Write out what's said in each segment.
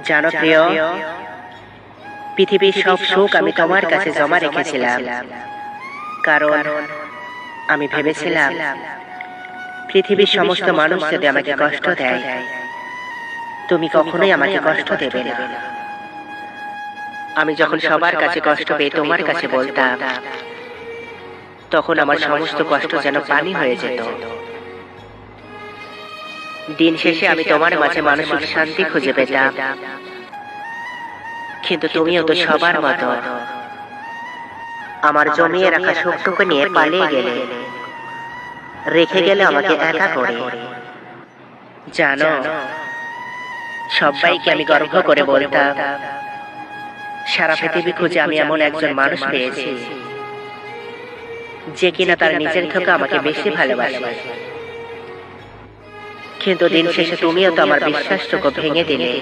জানো প্রিয়, পৃথিবীর সব সুখ আমি তোমার কাছে জমা রেখেছিলাম, কারণ আমি ভেবেছিলাম পৃথিবীর সমস্ত মানুষ যদি আমাকে কষ্ট দেয়, তুমি কখনোই আমাকে কষ্ট দেবে না। আমি যখন সবার কাছে কষ্ট পেয়ে তোমার কাছে বলতাম, তখন আমার সমস্ত কষ্ট যেন পানি হয়ে যেত। দিন শেষে আমি তোমার মাঝে মানসিক শান্তি খুঁজে পেতাম, কিন্তু তুমিও তো সবার মতো আমার জমিয়ে রাখা সুখটুকু নিয়ে পালিয়ে গেলে, রেখে গেলে আমাকে একা করে। জানো, সবাইকে আমি গর্ব করে বলতাম, সারা পৃথিবী খুঁজে আমি এমন একজন মানুষ পেয়েছি যে কিনা তার নিজের থেকে আমাকে বেশি ভালোবাসে। কিন্তু দিন শেষে তুমিও তো আমার বিশ্বাসটুকু ভেঙে দিলে,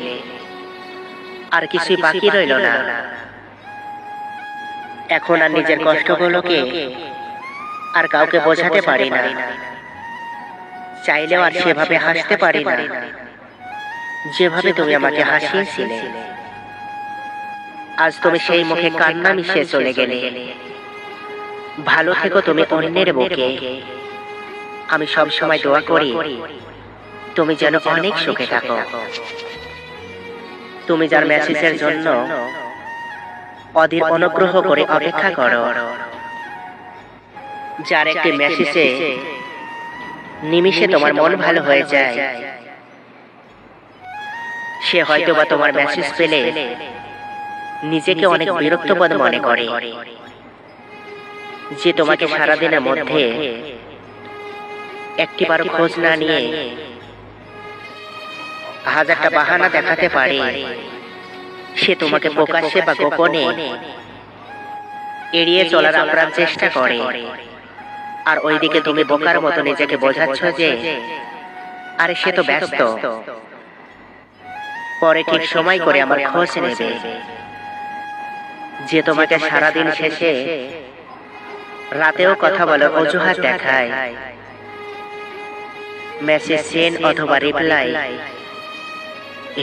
আর কিছুই বাকি রইল না। এখন আর নিজের কষ্টগুলোকে আর কাউকে বোঝাতে পারি না, চাইলেও আর সেভাবে হাসতে পারি না যেভাবে তুমি আমাকে হাসিয়েছিলে। আজ তুমি সেই মুখে কান্না মিশিয়ে চলে গেলে। ভালো থেকো তুমি অন্যের বুকে। আমি সব সময় দোয়া করি তুমি যেন অনেক সুখে থাকো। তুমি যার মেসেজের জন্য অধীর অনুগ্রহ করে অপেক্ষা করো, যার একটি মেসেজে নিমিষে তোমার মন ভালো হয়ে যায়, সে হয়তোবা তোমার মেসেজ পেলে নিজেকে অনেক বিরক্তবোধ মনে করে, যে তোমাকে সারাদিনের মধ্যে একটিবারও খোঁজ না নিয়ে হাজারটা বাহানা দেখাতে পারে। সে তোমাকে প্রকাশ্যে বা গোপনে এড়িয়ে চলার আপ্রাণ চেষ্টা করে, আর ওইদিকে তুমি বোকার মতো নিজেকে বোঝাচ্ছ যে আরে সে তো ব্যস্ত, পরে ঠিক সময় করে আমার খোঁজ নেবে। যে তোমাকে সারাদিন শেষে রাতেও কথা বলার অজুহাত দেখায়, মেসেজ সেন্ড অথবা রিপ্লাই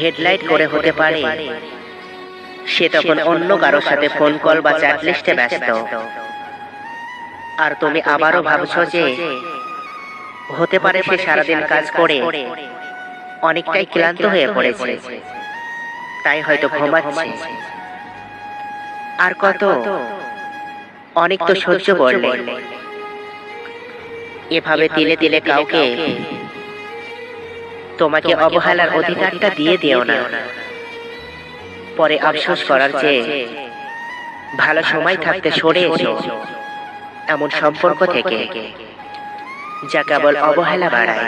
হেডলাইট করে হতে পারে, সে তখন অন্য কারোর সাথে ফোন কল বা চ্যাট লিস্টে ব্যস্ত। আর তুমি আবারও ভাবছো যে হতে পারে সে সারাদিন কাজ করে অনেকটাই ক্লান্ত হয়ে পড়েছে, তাই হয়তো ঘুমাচ্ছে। আর কত, অনেক তো সহ্য করলে। এভাবে তিলে তিলে কাউকে তোমাকে অবহেলার অধিকারটা দিয়ে দিও না। পরে আফসোস করার চেয়ে ভালো সময় থাকতে সরে এসো এমন সম্পর্ক থেকে, যা কেবল অবহেলা বাড়ায়।